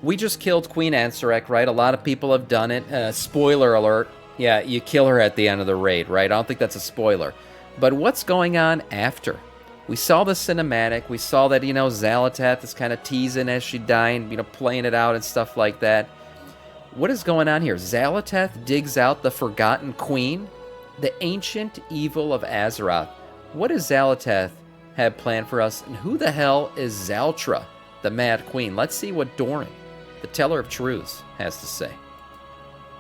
we just killed Queen Ansarek, right? A lot of people have done it. Spoiler alert. Yeah, you kill her at the end of the raid, right? I don't think that's a spoiler. But what's going on after? We saw the cinematic. We saw that, Xal'ataths is kind of teasing as she dying, playing it out and stuff like that. What is going on here? Xal'atath digs out the Forgotten Queen, the ancient evil of Azeroth. What does Xal'atath have planned for us? And who the hell is Xal'tra, the Mad Queen? Let's see what Doran, the Teller of Truths, has to say.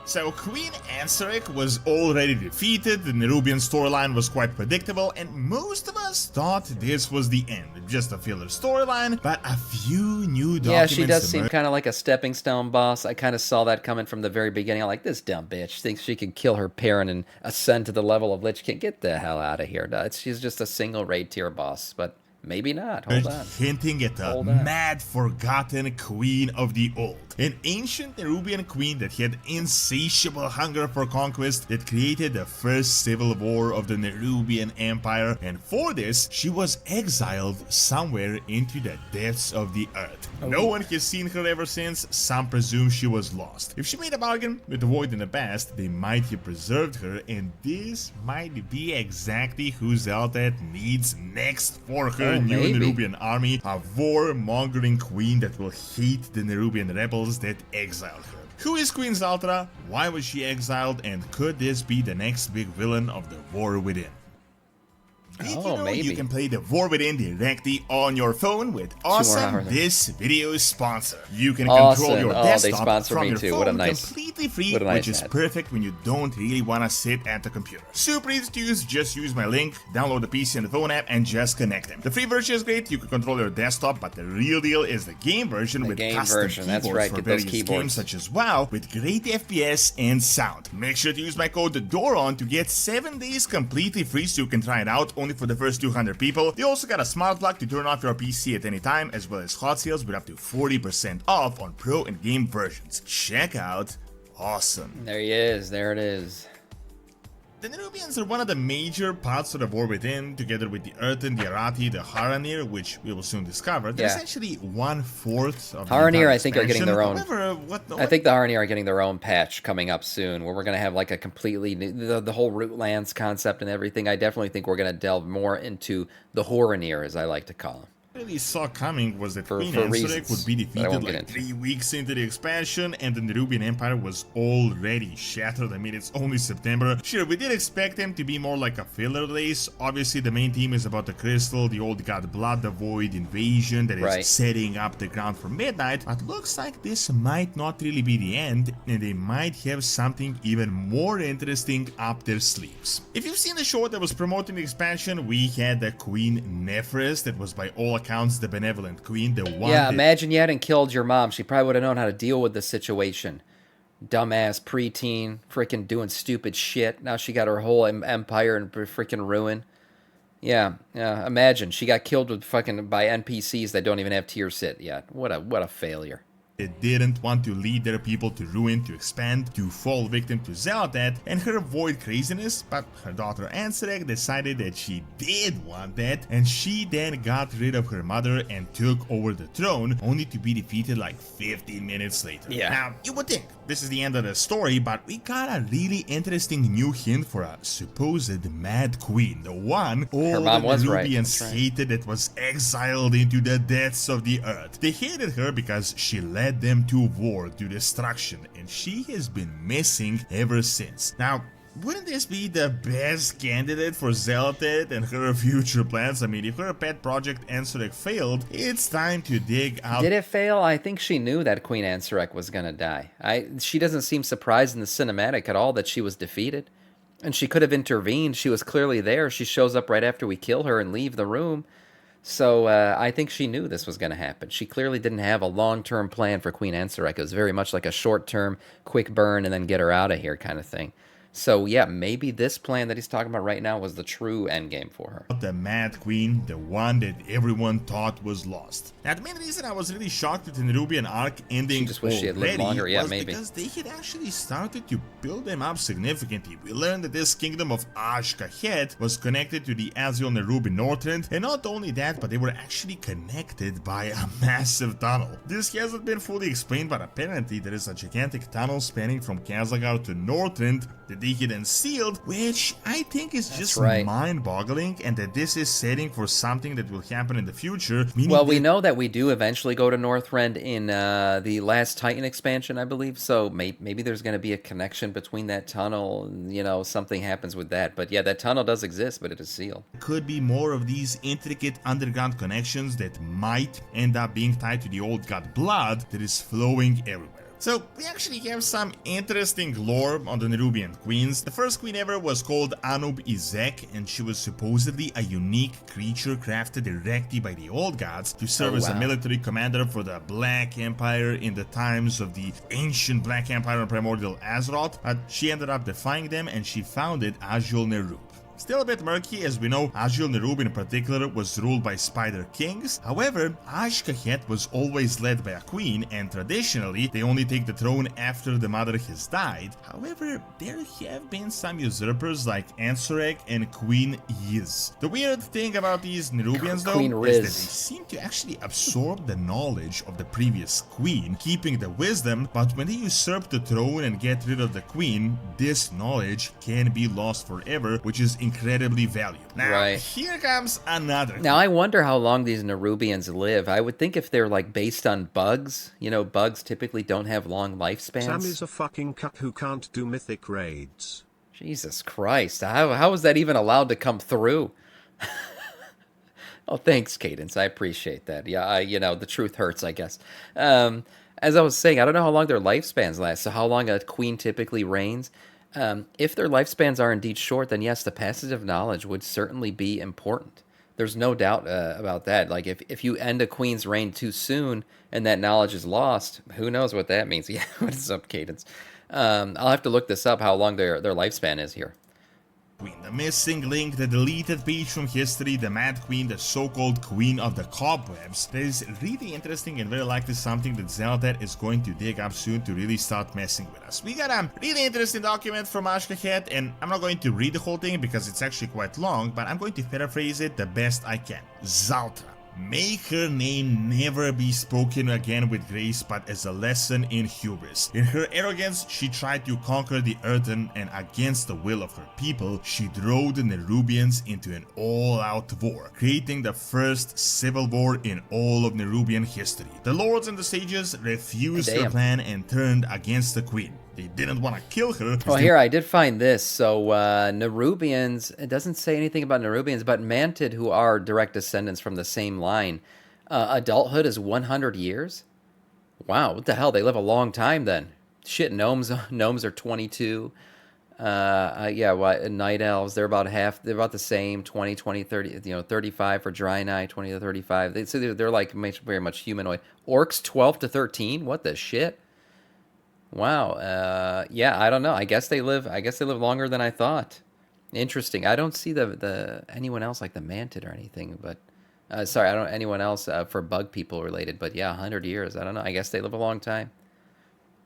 So Queen Ansarek was already defeated, the Nerubian storyline was quite predictable, and most of us thought this was the end. Just a filler storyline, but a few new documents. Yeah, she does seem kind of like a stepping stone boss. I kind of saw that coming from the very beginning. I'm like, this dumb bitch thinks she can kill her parent and ascend to the level of Lich King. Get the hell out of here. She's just a single raid tier boss, but maybe not. Hold on. Hinting at the mad forgotten queen of the old. An ancient Nerubian queen that had insatiable hunger for conquest that created the first civil war of the Nerubian Empire, and for this, she was exiled somewhere into the depths of the earth. No one has seen her ever since, some presume she was lost. If she made a bargain with the Void in the past, they might have preserved her, and this might be exactly who Xal'atath needs next for her new Nerubian army, a war-mongering queen that will hate the Nerubian rebels that exiled her. Who is Queen Xal'atath? Why was she exiled? And could this be the next big villain of the War Within? Maybe. You can play the War Within directly on your phone with Awesome, this video's sponsor. You can control your desktop from your phone completely free, which is perfect when you don't really want to sit at the computer. Super easy to use, just use my link, download the PC and the phone app, and just connect them. The free version is great, you can control your desktop, but the real deal is the game version with custom keyboards for various games such as WoW, with great FPS and sound. Make sure to use my code DORON to get 7 days completely free so you can try it out only for the first 200 people. They also got a smart lock to turn off your PC at any time, as well as hot sales with up to 40% off on pro and game versions. Check out Awesome. There he is. There it is. The Nerubians are one of the major parts of the War Within, together with the Earthen, the Arathi, the Haranir, which we will soon discover. They're essentially 1/4 of the Haranir, I think, are getting their own. However, I think the Haranir are getting their own patch coming up soon, where we're going to have like a completely new, the whole root lands concept and everything. I definitely think we're going to delve more into the Haranir, as I like to call them. Really saw coming was that Queen Ansarek would be defeated like 3 weeks into the expansion, and the Nerubian Empire was already shattered. I mean, it's only September. Sure, we did expect them to be more like a filler race. Obviously, the main theme is about the Crystal, the old god Blood, the Void invasion that is setting up the ground for Midnight, but looks like this might not really be the end, and they might have something even more interesting up their sleeves. If you've seen the show that was promoting the expansion, we had the Queen Nephris that was by all accounts the benevolent queen, the one. Yeah, imagine you hadn't killed your mom. She probably would have known how to deal with the situation. Dumbass preteen, freaking doing stupid shit. Now she got her whole empire in freaking ruin. Yeah, imagine she got killed with fucking by NPCs that don't even have tier sit yet. What a failure. They didn't want to lead their people to ruin, to expand, to fall victim to Xal'atath and her void craziness, but her daughter Ansarek decided that she did want that, and she then got rid of her mother and took over the throne, only to be defeated like 15 minutes later. Yeah. Now, you would think this is the end of the story, but we got a really interesting new hint for a supposed Mad Queen, the one all the Nerubians hated, that was exiled into the depths of the earth. They hated her because she led them to war, to destruction, and she has been missing ever since. Now, wouldn't this be the best candidate for Xal'atath and her future plans? I mean, if her pet project Ansarek failed, it's time to dig out. Did it fail? I think she knew that Queen Ansarek was gonna die. She doesn't seem surprised in the cinematic at all that she was defeated. And she could have intervened. She was clearly there. She shows up right after we kill her and leave the room. So I think she knew this was going to happen. She clearly didn't have a long-term plan for Queen Ansarek. It was very much like a short-term, quick burn, and then get her out of here kind of thing. So yeah, maybe this plan that he's talking about right now was the true endgame for her. The Mad Queen, the one that everyone thought was lost. Now, the main reason I was really shocked with the Nerubian arc ending She just wished she had lived already longer. Yeah, was maybe. because they had actually started to build them up significantly. We learned that this kingdom of Xal'ataths was connected to the Azul Nerubian Northrend, and not only that, but they were actually connected by a massive tunnel. This hasn't been fully explained, but apparently there is a gigantic tunnel spanning from Khazgar to Northrend that they had unsealed, which I think is just mind-boggling, and that this is setting for something that will happen in the future. Well, we know that we do eventually go to Northrend in the last Titan expansion, I believe, so maybe there's going to be a connection between that tunnel, and, you know, something happens with that. But yeah, that tunnel does exist, but it is sealed. Could be more of these intricate underground connections that might end up being tied to the old god blood that is flowing everywhere. So, we actually have some interesting lore on the Nerubian queens. The first queen ever was called Anub Izek, and she was supposedly a unique creature crafted directly by the old gods to serve as a military commander for the Black Empire in the times of the ancient Black Empire and primordial Azeroth, but she ended up defying them and she founded Azul Nerub. Still a bit murky, as we know Azul Nerub in particular was ruled by Spider Kings. However, Xal'ataths was always led by a queen, and traditionally they only take the throne after the mother has died. However, there have been some usurpers like Ansorek and Queen Yiz. The weird thing about these Nerubians though is that they seem to actually absorb the knowledge of the previous queen, keeping the wisdom, but when they usurp the throne and get rid of the queen, this knowledge can be lost forever, which is incredibly valuable. Now, here comes another. Now, I wonder how long these Nerubians live. I would think if they're like based on bugs, you know, bugs typically don't have long lifespans. Sam is a fucking cuck who can't do mythic raids. Jesus Christ, how is that even allowed to come through? Oh, thanks, Cadence. I appreciate that. Yeah, you know, the truth hurts, I guess. As I was saying, I don't know how long their lifespans last, so how long a queen typically reigns. If their lifespans are indeed short, then yes, the passage of knowledge would certainly be important. There's no doubt about that. Like, if you end a queen's reign too soon and that knowledge is lost, who knows what that means? Yeah, what is up, Cadence? I'll have to look this up, how long their lifespan is here. Queen, the missing link, the deleted page from history, the Mad Queen, the so-called Queen of the Cobwebs. That is really interesting and very likely something that Xal'ataths is going to dig up soon to really start messing with us. We got a really interesting document from Xal'ataths, and I'm not going to read the whole thing because it's actually quite long, but I'm going to paraphrase it the best I can. Xal'ataths. May her name never be spoken again with grace, but as a lesson in hubris. In her arrogance, she tried to conquer the Earthen, and against the will of her people, she drove the Nerubians into an all-out war, creating the first civil war in all of Nerubian history. The lords and the sages refused her plan and turned against the queen. They didn't want to kill her. Well, here, I did find this. So, Nerubians, it doesn't say anything about Nerubians, but Mantid, who are direct descendants from the same line, adulthood is 100 years? Wow, what the hell? They live a long time then. Shit, gnomes are 22. Night elves, they're about the same, 20, 30, 35 for Draenei, 20 to 35. They're like very much humanoid. Orcs, 12 to 13? What the shit? Wow. Yeah, I don't know. I guess they live longer than I thought. Interesting. I don't see the anyone else like the Mantid or anything, but sorry, I don't anyone else for bug people related, but yeah, 100 years. I don't know. I guess they live a long time.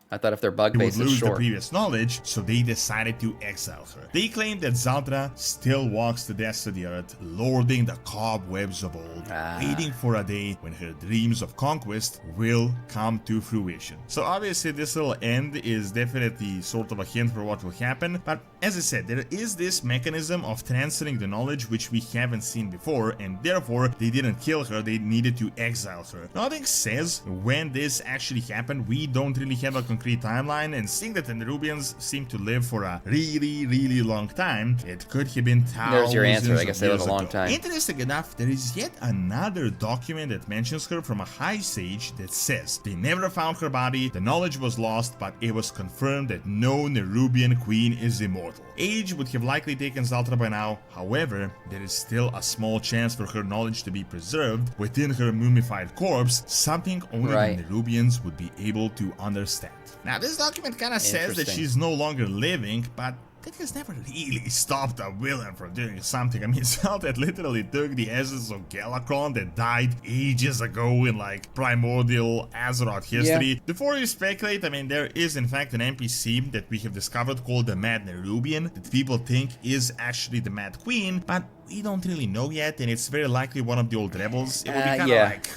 I thought if their bug base is lose short. The previous knowledge, so they decided to exile her. They claim that Xal'ataths still walks the depths of the earth, lording the cobwebs of old, waiting for a day when her dreams of conquest will come to fruition. So obviously this little end is definitely sort of a hint for what will happen, but as I said, there is this mechanism of transferring the knowledge which we haven't seen before, and therefore they didn't kill her, they needed to exile her. Nothing says when this actually happened. We don't really have a concrete timeline, and seeing that the Nerubians seem to live for a really long time, it could have been thousands. There's your answer. I guess they live a long time. Interesting enough, there is yet another document that mentions her from a high sage that says they never found her body, the knowledge was lost, but it was confirmed that no Nerubian queen is immortal. Age would have likely taken Xal'ataths by now. However, there is still a small chance for her knowledge to be preserved within her mummified corpse, something only the Nerubians would be able to understand. Now, this document kind of says that she's no longer living, but that has never really stopped a villain from doing something. I mean, Xal'ataths literally took the essence of Galakrond that died ages ago in like primordial Azeroth history. Before you speculate, I mean, there is in fact an NPC that we have discovered called the Mad Nerubian that people think is actually the Mad Queen, but we don't really know yet, and it's very likely one of the old rebels. It would be kind of like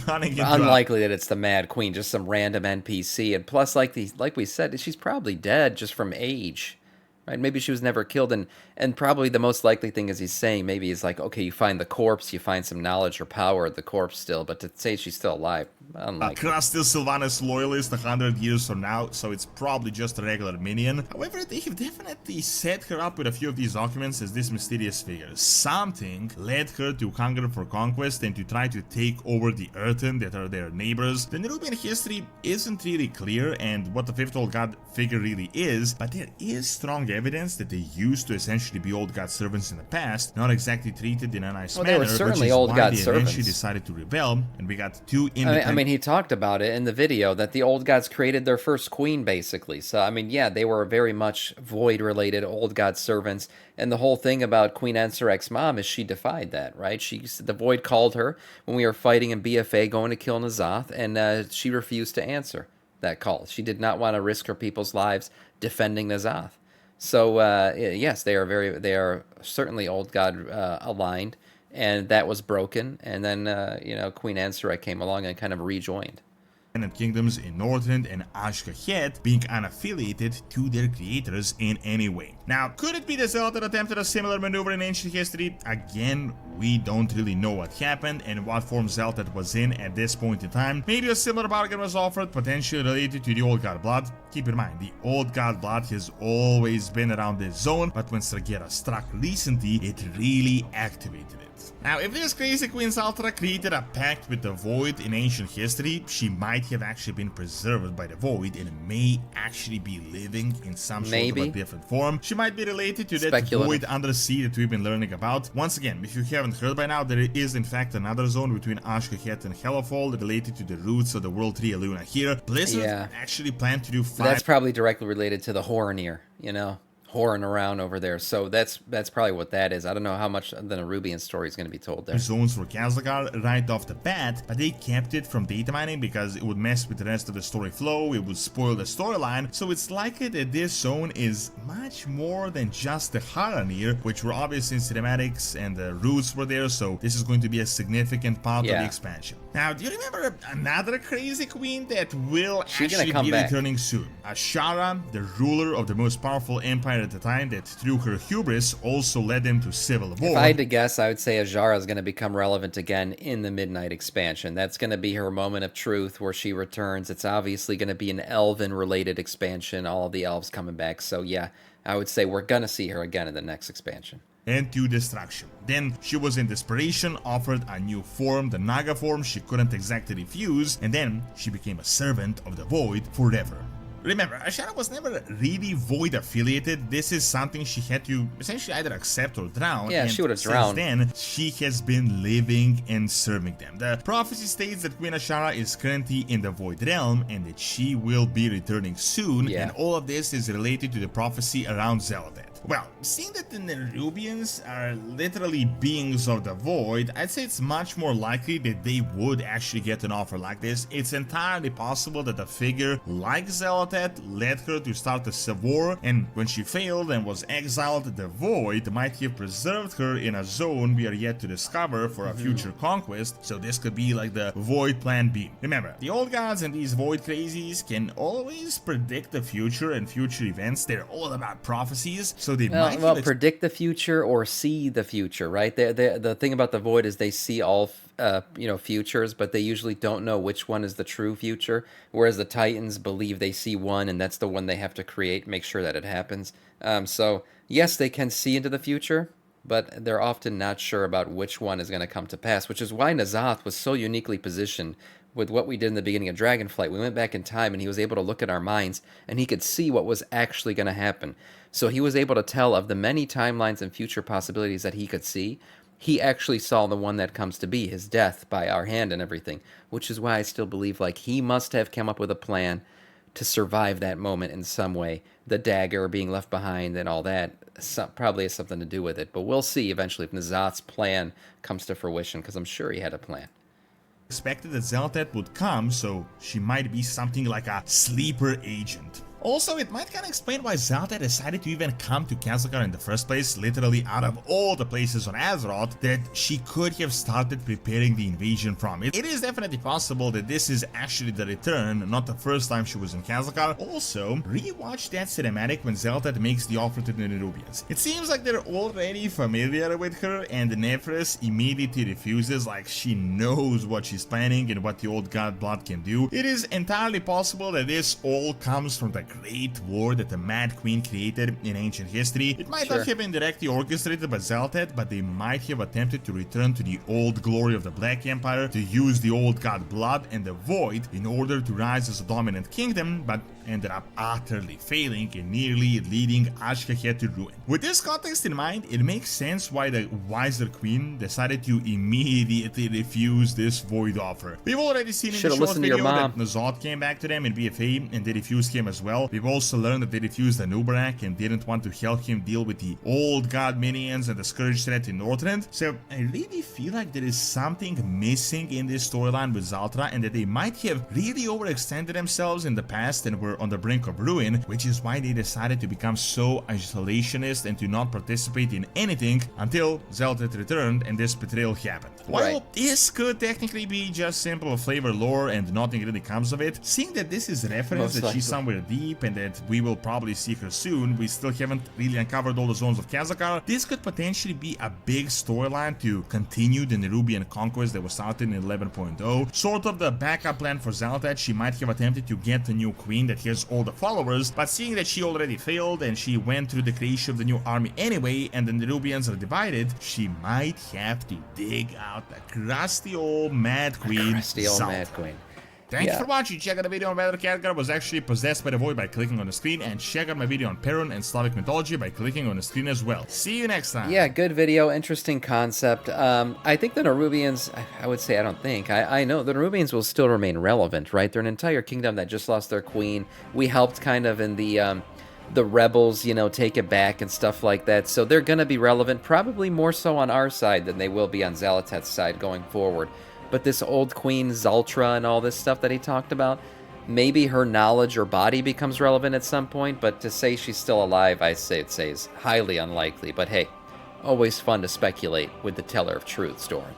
running into unlikely that it's the Mad Queen, just some random NPC. And plus, like we said, she's probably dead just from age, right? Maybe she was never killed, and probably the most likely thing, as he's saying, maybe he's like, okay, you find the corpse, you find some knowledge or power of the corpse still, but to say she's still alive, unlikely. Kras still Sylvanas loyalist 100 years from now, so it's probably just a regular minion. However, they have definitely set her up with a few of these documents as this mysterious figure. Something led her to hunger for conquest and to try to take over the Earthen that are their neighbors. The Nerubian history isn't really clear and what the fifth old god figure really is, but there is strong evidence that they used to essentially be old god servants in the past, not exactly treated in a nice manner, they were certainly which is old why god they servants. eventually decided to rebel, and we got two independent... I mean, he talked about it in the video that the old gods created their first queen, basically. So, I mean, yeah, they were very much void-related old god servants, and the whole thing about Queen Ansarek's mom is she defied that, right? The void called her when we were fighting in BFA going to kill N'Zoth, and she refused to answer that call. She did not want to risk her people's lives defending N'Zoth. So yes, they are certainly old god aligned, and that was broken. And then Queen Ansarek came along and kind of rejoined. Kingdoms in Northrend and Ashkaheth being unaffiliated to their creators in any way. Now, could it be that Xal'ataths attempted a similar maneuver in ancient history? Again, we don't really know what happened and what form Xal'ataths was in at this point in time. Maybe a similar bargain was offered, potentially related to the Old God blood. Keep in mind, the Old God blood has always been around this zone, but when Sargeras struck recently, it really activated it. Now, if this crazy Queen Xal'ataths created a pact with the Void in ancient history, she might have actually been preserved by the Void and may actually be living in some sort of a different form. She might be related to that Void Undersea that we've been learning about. Once again, if you haven't heard by now, there is in fact another zone between Ashkaheth and Hellafall related to the roots of the World Tree Aluna here. Blizzard actually planned to do 5... That's probably directly related to the Horenir, whoring around over there. So that's probably what that is. I don't know how much the Nerubian story is going to be told there. Zones for Khazlagar right off the bat, but they kept it from data mining because it would mess with the rest of the story flow, it would spoil the storyline, so it's likely that this zone is much more than just the Haranir, which were obvious in cinematics and the roots were there, so this is going to be a significant part of the expansion. Now, do you remember another crazy queen that will actually be returning soon? Ashara, the ruler of the most powerful empire at the time that through her hubris also led them to civil war. If I had to guess, I would say Azara is going to become relevant again in the Midnight expansion. That's going to be her moment of truth where she returns. It's obviously going to be an elven-related expansion, all of the elves coming back. So yeah, I would say we're going to see her again in the next expansion. And to destruction. Then she was in desperation, offered a new form, the Naga form she couldn't exactly refuse, and then she became a servant of the Void forever. Remember, Ashara was never really Void affiliated. This is something she had to essentially either accept or drown. Yeah, she would have drowned. Since then, she has been living and serving them. The prophecy states that Queen Ashara is currently in the Void realm and that she will be returning soon. And all of this is related to the prophecy around Xal'ataths. Well, seeing that the Nerubians are literally beings of the Void, I'd say it's much more likely that they would actually get an offer like this. It's entirely possible that a figure like Xal'ataths led her to start a civil war, and when she failed and was exiled, the Void might have preserved her in a zone we are yet to discover for a future conquest, so this could be like the Void Plan B. Remember, the old gods and these Void crazies can always predict the future and future events. They're all about prophecies, so they might predict the future or see the future, right? The thing about the Void is they see all futures, but they usually don't know which one is the true future, whereas the Titans believe they see one, and that's the one they have to create, make sure that it happens. So yes, they can see into the future, but they're often not sure about which one is going to come to pass, which is why N'Zoth was so uniquely positioned with what we did in the beginning of Dragonflight. We went back in time and he was able to look at our minds and he could see what was actually going to happen. So he was able to tell of the many timelines and future possibilities that he could see. He actually saw the one that comes to be, his death by our hand and everything, which is why I still believe like he must have come up with a plan to survive that moment in some way. The dagger being left behind and all that probably has something to do with it. But we'll see eventually if N'Zoth's plan comes to fruition, because I'm sure he had a plan. Expected that Xal'atath would come, so she might be something like a sleeper agent. Also, it might kind of explain why Xal'atath decided to even come to Kazakar in the first place, literally out of all the places on Azeroth that she could have started preparing the invasion from. It is definitely possible that this is actually the return, not the first time she was in Kazakar. Also, rewatch that cinematic when Xal'atath makes the offer to the Nerubians. It seems like they're already familiar with her, and Nephris immediately refuses, like she knows what she's planning and what the old god blood can do. It is entirely possible that this all comes from the great war that the Mad Queen created in ancient history. It might not have been directly orchestrated by Xal'atath, but they might have attempted to return to the old glory of the Black Empire, to use the old god blood and the Void in order to rise as a dominant kingdom, but ended up utterly failing and nearly leading Ashkahet to ruin. With this context in mind, it makes sense why the wiser queen decided to immediately refuse this Void offer. We've already seen in the short video that N'Zoth came back to them in BFA and they refused him as well. We've also learned that they refused Anubarak and didn't want to help him deal with the old god minions and the Scourge threat in Northrend. So I really feel like there is something missing in this storyline with Zaltra, and that they might have really overextended themselves in the past and were on the brink of ruin, which is why they decided to become so isolationist and to not participate in anything until Xal'atath returned and this betrayal happened. While this could technically be just simple flavor lore and nothing really comes of it, seeing that this is reference that she's somewhere deep and that we will probably see her soon, we still haven't really uncovered all the zones of Kazakar, this could potentially be a big storyline to continue the Nerubian conquest that was started in 11.0. Sort of the backup plan for Xal'atath. She might have attempted to get the new queen that has all the followers, but seeing that she already failed and she went through the creation of the new army anyway and the Nerubians are divided, she might have to dig out the crusty old Mad Queen. Thanks for watching. Check out the video on whether Khadgar was actually possessed by the Void by clicking on the screen, and check out my video on Perun and Slavic mythology by clicking on the screen as well. See you next time. Yeah, good video, interesting concept. I think the Nerubians, I would say, I don't think, I know the Nerubians will still remain relevant, right? They're an entire kingdom that just lost their queen. We helped kind of in the rebels, you know, take it back and stuff like that. So they're going to be relevant, probably more so on our side than they will be on Xal'atath's side going forward. But this old queen, Zaltra, and all this stuff that he talked about, maybe her knowledge or body becomes relevant at some point, but to say she's still alive, I'd say is highly unlikely. But hey, always fun to speculate with the Teller of Truth story.